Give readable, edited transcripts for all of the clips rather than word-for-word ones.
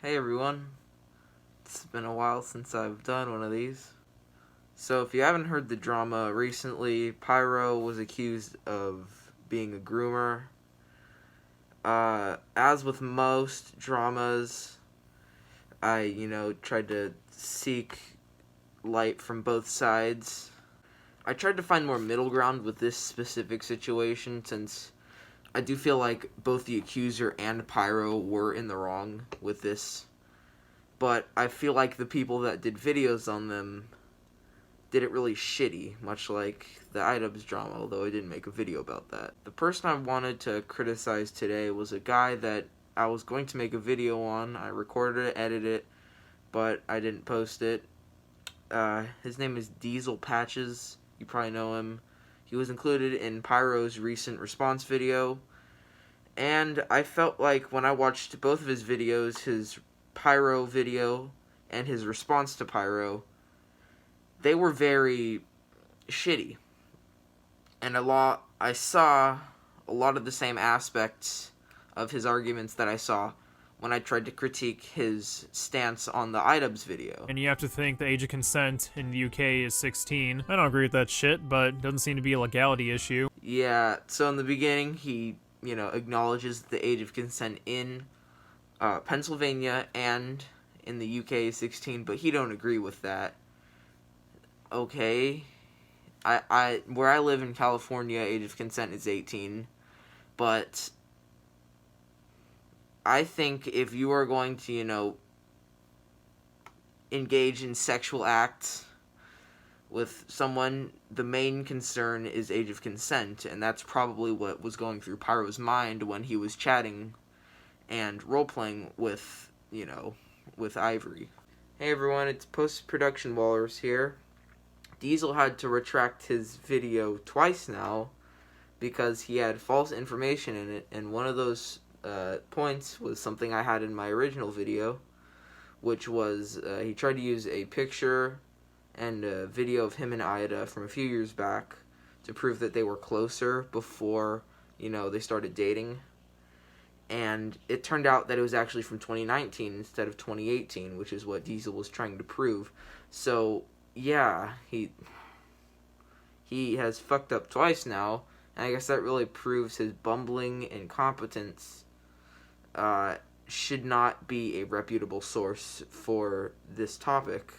Hey everyone, it's been a while since I've done one of these. So if you haven't heard the drama recently, Pyro was accused of being a groomer. As with most dramas, I tried to seek light from both sides. I tried to find more middle ground with this specific situation since I do feel like both the accuser and Pyro were in the wrong with this. But I feel like the people that did videos on them did it really shitty, much like the iDubbbz drama, although I didn't make a video about that. The person I wanted to criticize today was a guy that I was going to make a video on. I recorded it, edited it, but I didn't post it. His name is Diesel Patches. You probably know him. He was included in Pyro's recent response video, and I felt like when I watched both of his videos, his Pyro video and his response to Pyro, they were very shitty. And I saw a lot of the same aspects of his arguments that I saw when I tried to critique his stance on the iDubbbz video. And you have to think the age of consent in the UK is 16. I don't agree with that shit, but it doesn't seem to be a legality issue. Yeah, so in the beginning, he, acknowledges the age of consent in Pennsylvania and in the UK is 16, but he don't agree with that. Okay. Where I live in California, age of consent is 18, but I think if you are going to, engage in sexual acts with someone, the main concern is age of consent, and that's probably what was going through Pyro's mind when he was chatting and role-playing with, with Ivory. Hey everyone, it's Post-Production Walrus here. Diesel had to retract his video twice now because he had false information in it, and one of those points was something I had in my original video, which was he tried to use a picture and a video of him and Ida from a few years back to prove that they were closer before, they started dating. And it turned out that it was actually from 2019 instead of 2018, which is what Diesel was trying to prove. So, yeah, he has fucked up twice now, and I guess that really proves his bumbling incompetence should not be a reputable source for this topic.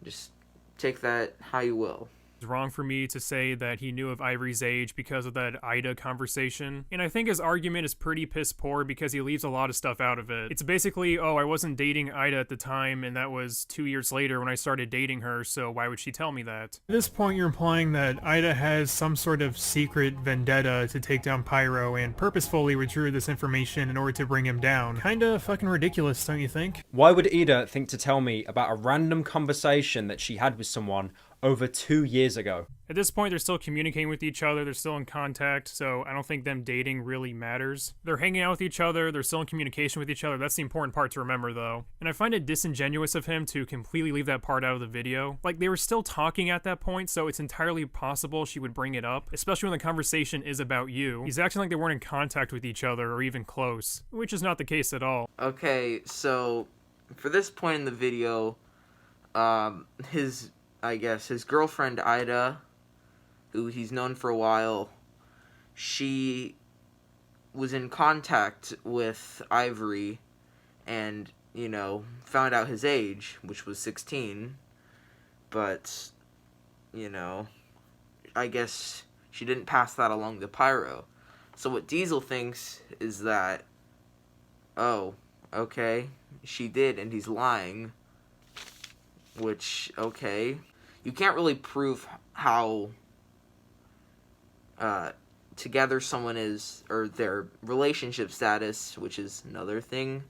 Just take that how you will. It's wrong for me to say that he knew of Ivory's age because of that Ida conversation, and I think his argument is pretty piss poor because he leaves a lot of stuff out of it. It's basically, oh, I wasn't dating Ida at the time, and that was 2 years later when I started dating her, so why would she tell me that? At this point, you're implying that Ida has some sort of secret vendetta to take down Pyro and purposefully withdrew this information in order to bring him down. Kinda fucking ridiculous, don't you think? Why would Ida think to tell me about a random conversation that she had with someone over 2 years ago? At this point, they're still communicating with each other, they're still in contact, so I don't think them dating really matters. They're hanging out with each other, they're still in communication with each other, that's the important part to remember though. And I find it disingenuous of him to completely leave that part out of the video. Like, they were still talking at that point, so it's entirely possible she would bring it up, especially when the conversation is about you. He's acting like they weren't in contact with each other or even close, which is not the case at all. Okay, so for this point in the video, his girlfriend Ida, who he's known for a while, she was in contact with Ivory and, found out his age, which was 16, but, I guess she didn't pass that along to Pyro. So what Diesel thinks is that, oh, okay, she did and he's lying, which, okay. You can't really prove how together someone is, or their relationship status, which is another thing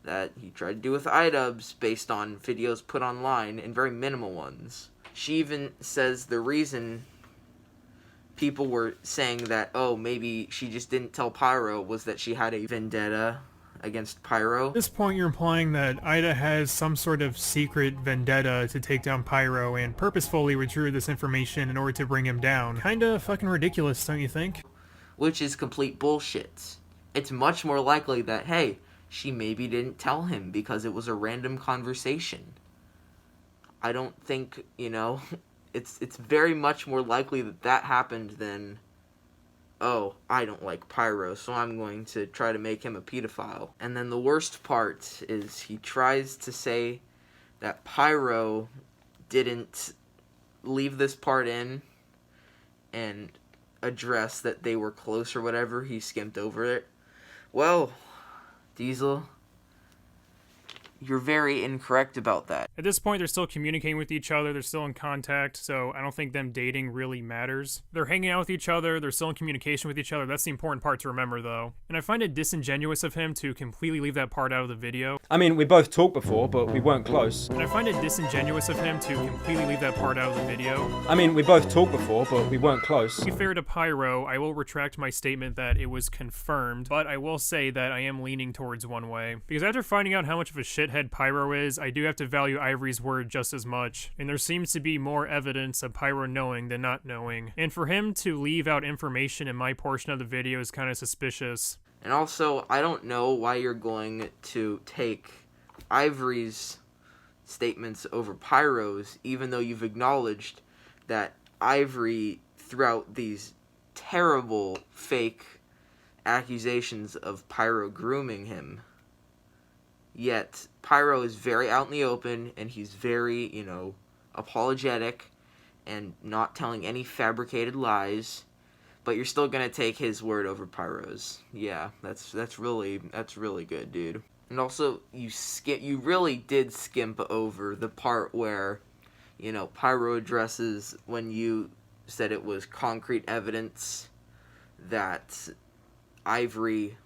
that he tried to do with iDubbbz based on videos put online, and very minimal ones. She even says the reason people were saying that, oh, maybe she just didn't tell Pyro was that she had a vendetta against Pyro. At this point, you're implying that Ida has some sort of secret vendetta to take down Pyro and purposefully withdrew this information in order to bring him down. Kinda fucking ridiculous, don't you think? Which is complete bullshit. It's much more likely that, hey, she maybe didn't tell him because it was a random conversation. I don't think, it's very much more likely that happened than, oh, I don't like Pyro, so I'm going to try to make him a pedophile. And then the worst part is he tries to say that Pyro didn't leave this part in and address that they were close or whatever. He skimped over it. Well, Diesel, you're very incorrect about that. At this point, they're still communicating with each other, they're still in contact, so I don't think them dating really matters. They're hanging out with each other, they're still in communication with each other, that's the important part to remember though. And I find it disingenuous of him to completely leave that part out of the video. I mean, we both talked before, but we weren't close. And I find it disingenuous of him to completely leave that part out of the video. I mean, we both talked before, but we weren't close. To be fair to Pyro, I will retract my statement that it was confirmed, but I will say that I am leaning towards one way. Because after finding out how much of a shithead Pyro is, I do have to value Ivory's word just as much, and there seems to be more evidence of Pyro knowing than not knowing. And for him to leave out information in my portion of the video is kind of suspicious. And also, I don't know why you're going to take Ivory's statements over Pyro's, even though you've acknowledged that Ivory, throughout these terrible fake accusations of Pyro grooming him, yet Pyro is very out in the open, and he's very, apologetic and not telling any fabricated lies, but you're still gonna take his word over Pyro's. Yeah, that's really good, dude. And also, you really did skimp over the part where, Pyro addresses when you said it was concrete evidence that Ivory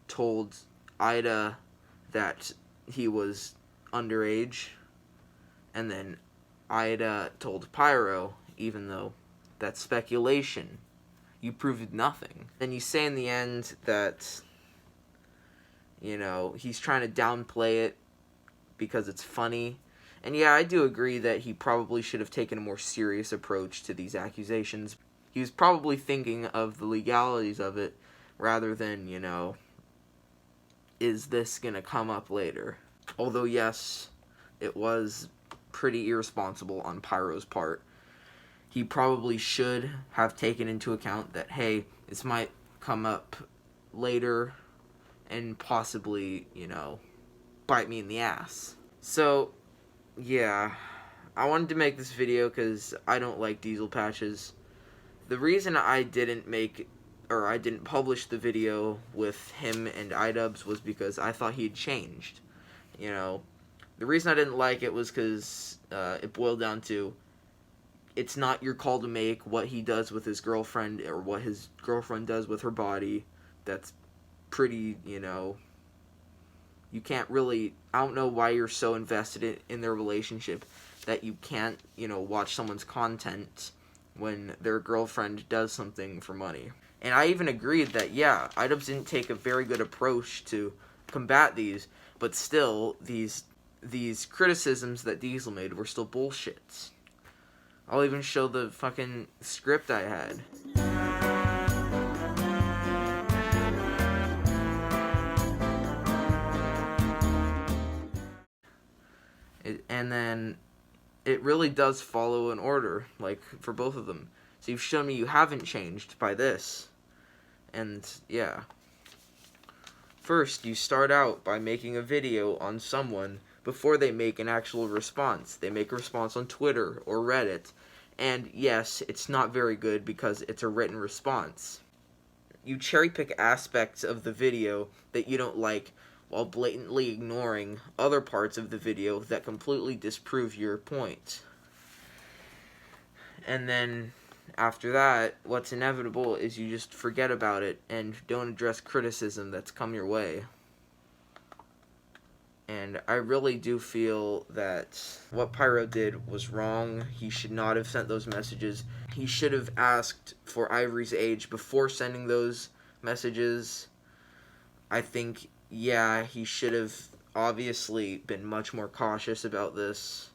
told Ida that he was underage, and then Ida told Pyro, even though that's speculation. You proved nothing. Then you say in the end that, he's trying to downplay it because it's funny. And yeah, I do agree that he probably should have taken a more serious approach to these accusations. He was probably thinking of the legalities of it rather than, is this gonna come up later? Although, yes, it was pretty irresponsible on Pyro's part. He probably should have taken into account that, hey, this might come up later and possibly, bite me in the ass. So, yeah, I wanted to make this video because I don't like diesel patches. The reason I didn't publish the video with him and iDubbbz was because I thought he had changed. The reason I didn't like it was because it boiled down to, it's not your call to make what he does with his girlfriend or what his girlfriend does with her body. That's pretty, you can't really, I don't know why you're so invested in their relationship that you can't, watch someone's content when their girlfriend does something for money. And I even agreed that, yeah, iDubbbz didn't take a very good approach to combat these, but still, these criticisms that Diesel made were still bullshits. I'll even show the fucking script I had. And then it really does follow an order, like, for both of them. So you've shown me you haven't changed by this. And, yeah. First, you start out by making a video on someone before they make an actual response. They make a response on Twitter or Reddit. And, yes, it's not very good because it's a written response. You cherry-pick aspects of the video that you don't like while blatantly ignoring other parts of the video that completely disprove your point. And then, after that, what's inevitable is you just forget about it and don't address criticism that's come your way. And I really do feel that what Pyro did was wrong. He should not have sent those messages. He should have asked for Ivory's age before sending those messages. I think, yeah, he should have obviously been much more cautious about this.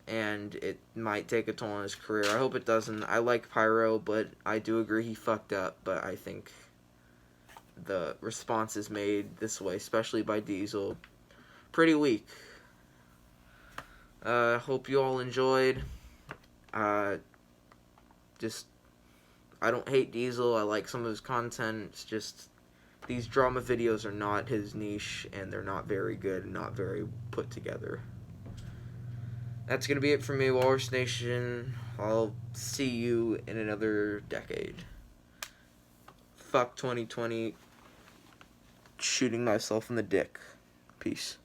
And it might take a toll on his career. I hope it doesn't. I like Pyro, but I do agree he fucked up. But I think the responses made this way, especially by Diesel, pretty weak. Hope you all enjoyed. Just, I don't hate Diesel. I like some of his content. It's just, these drama videos are not his niche, and they're not very good and not very put together. That's going to be it for me, Walrus Nation. I'll see you in another decade. Fuck 2020. Shooting myself in the dick. Peace.